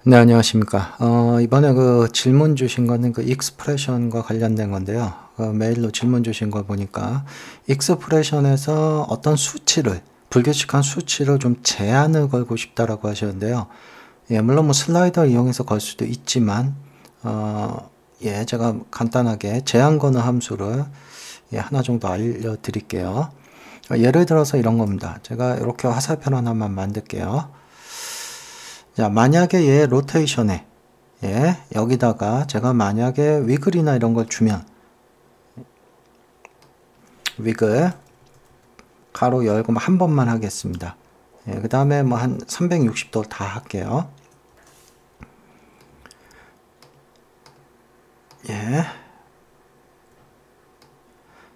네, 안녕하십니까. 이번에 그 질문 주신 거는 그 익스프레션과 관련된 건데요. 메일로 질문 주신 거 보니까 익스프레션에서 어떤 수치를, 불규칙한 수치를 좀 제한을 걸고 싶다라고 하셨는데요. 예, 물론 뭐 슬라이더 이용해서 걸 수도 있지만, 예, 제가 간단하게 제한 거는 함수를 예, 하나 정도 알려드릴게요. 예를 들어서 이런 겁니다. 제가 이렇게 화살표 하나만 만들게요. 자, 만약에 얘 로테이션에 예, 여기다가 제가 만약에 위글이나 이런 걸 주면 위글 가로 열고 한 번만 하겠습니다. 예, 그 다음에 뭐 한 360도 다 할게요. 예.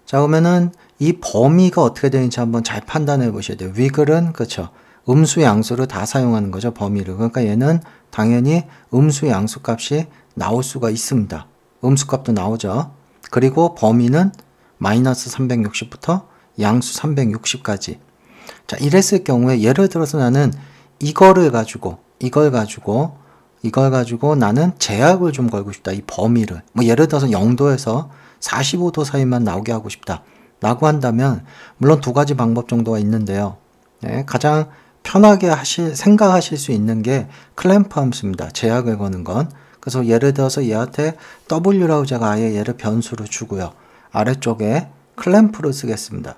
자, 그러면은 이 범위가 어떻게 되는지 한번 잘 판단해 보셔야 돼요. 위글은 그렇죠. 음수 양수를 다 사용하는 거죠, 범위를. 그러니까 얘는 당연히 음수 양수 값이 나올 수가 있습니다. 음수 값도 나오죠. 그리고 범위는 마이너스 360부터 양수 360까지. 자, 이랬을 경우에 예를 들어서 나는 이걸 가지고 나는 제약을 좀 걸고 싶다. 이 범위를. 뭐 예를 들어서 0도에서 45도 사이만 나오게 하고 싶다. 라고 한다면 물론 두 가지 방법 정도가 있는데요. 네, 가장 편하게 생각하실 수 있는 게 클램프 함수입니다. 제약을 거는 건. 그래서 예를 들어서 얘한테 W라고 제가 아예 얘를 변수로 주고요. 아래쪽에 클램프를 쓰겠습니다.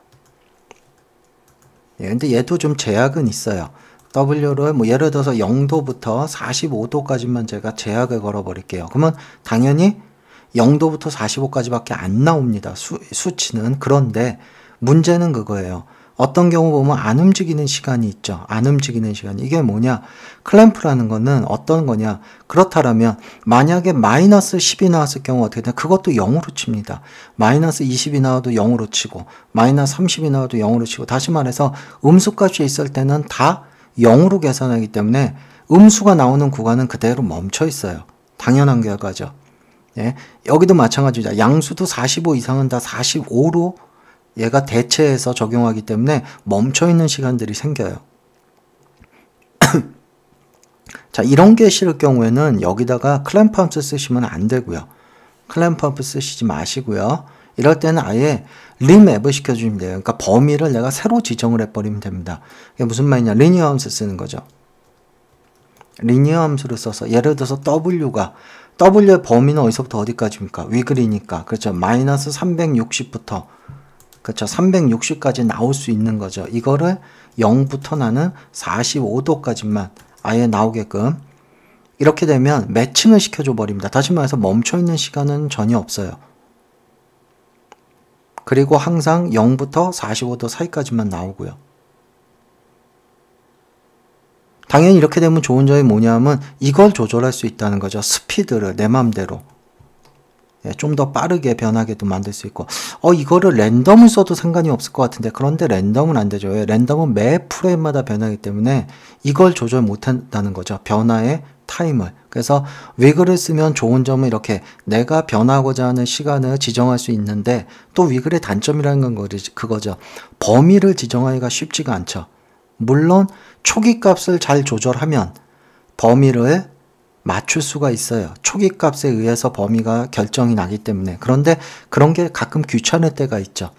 예, 근데 얘도 좀 제약은 있어요. W를 뭐 예를 들어서 0도부터 45도까지만 제가 제약을 걸어 버릴게요. 그러면 당연히 0도부터 45까지밖에 안 나옵니다. 수치는. 그런데 문제는 그거예요. 어떤 경우 보면 안 움직이는 시간이 있죠. 안 움직이는 시간. 이게 뭐냐? 클램프라는 거는 어떤 거냐? 그렇다면 만약에 마이너스 10이 나왔을 경우 어떻게 되나? 그것도 0으로 칩니다. 마이너스 20이 나와도 0으로 치고 마이너스 30이 나와도 0으로 치고 다시 말해서 음수값이 있을 때는 다 0으로 계산하기 때문에 음수가 나오는 구간은 그대로 멈춰 있어요. 당연한 결과죠. 예, 여기도 마찬가지죠. 양수도 45 이상은 다 45로 얘가 대체해서 적용하기 때문에 멈춰있는 시간들이 생겨요. 자, 이런 게 싫을 경우에는 여기다가 클램프 함수 쓰시면 안 되고요. 클램프 함수 쓰시지 마시고요. 이럴 때는 아예 림앱을 시켜주시면 돼요. 그러니까 범위를 내가 새로 지정을 해버리면 됩니다. 이게 무슨 말이냐? 리니어 함수 쓰는 거죠. 리니어 함수를 써서 예를 들어서 W의 범위는 어디서부터 어디까지입니까? 위글이니까. 그렇죠. 마이너스 360부터 그렇죠. 360까지 나올 수 있는 거죠. 이거를 0부터 나는 45도까지만 아예 나오게끔 이렇게 되면 매칭을 시켜줘 버립니다. 다시 말해서 멈춰있는 시간은 전혀 없어요. 그리고 항상 0부터 45도 사이까지만 나오고요. 당연히 이렇게 되면 좋은 점이 뭐냐면 이걸 조절할 수 있다는 거죠. 스피드를 내 맘대로. 좀 더 빠르게 변하게도 만들 수 있고 이거를 랜덤을 써도 상관이 없을 것 같은데 그런데 랜덤은 안 되죠. 랜덤은 매 프레임마다 변하기 때문에 이걸 조절 못한다는 거죠. 변화의 타임을. 그래서 위글을 쓰면 좋은 점은 이렇게 내가 변하고자 하는 시간을 지정할 수 있는데 또 위글의 단점이라는 건 그거죠. 범위를 지정하기가 쉽지가 않죠. 물론 초기 값을 잘 조절하면 범위를 맞출 수가 있어요. 초기 값에 의해서 범위가 결정이 나기 때문에. 그런데 그런 게 가끔 귀찮을 때가 있죠.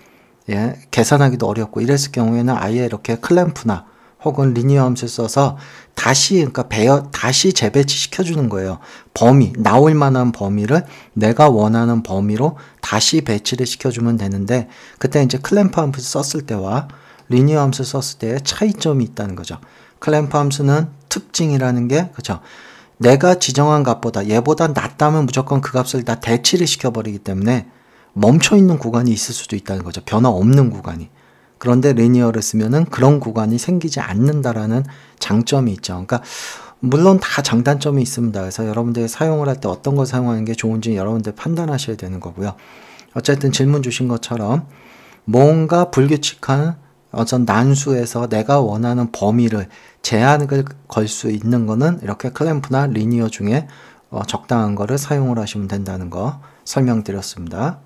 예, 계산하기도 어렵고 이랬을 경우에는 아예 이렇게 클램프나 혹은 리니어 함수 써서 다시 재배치 시켜주는 거예요. 범위, 나올 만한 범위를 내가 원하는 범위로 다시 배치를 시켜주면 되는데 그때 이제 클램프 함수 썼을 때와 리니어 함수 썼을 때의 차이점이 있다는 거죠. 클램프 함수는 특징이라는 게 그렇죠. 내가 지정한 값보다 얘보다 낮다면 무조건 그 값을 다 대치를 시켜버리기 때문에 멈춰있는 구간이 있을 수도 있다는 거죠. 변화 없는 구간이. 그런데 리니어를 쓰면은 그런 구간이 생기지 않는다라는 장점이 있죠. 그러니까 물론 다 장단점이 있습니다. 그래서 여러분들이 사용을 할 때 어떤 걸 사용하는 게 좋은지 여러분들 판단하셔야 되는 거고요. 어쨌든 질문 주신 것처럼 뭔가 불규칙한 어떤 난수에서 내가 원하는 범위를 제한을 걸 수 있는 거는 이렇게 클램프나 리니어 중에 적당한 거를 사용을 하시면 된다는 거 설명드렸습니다.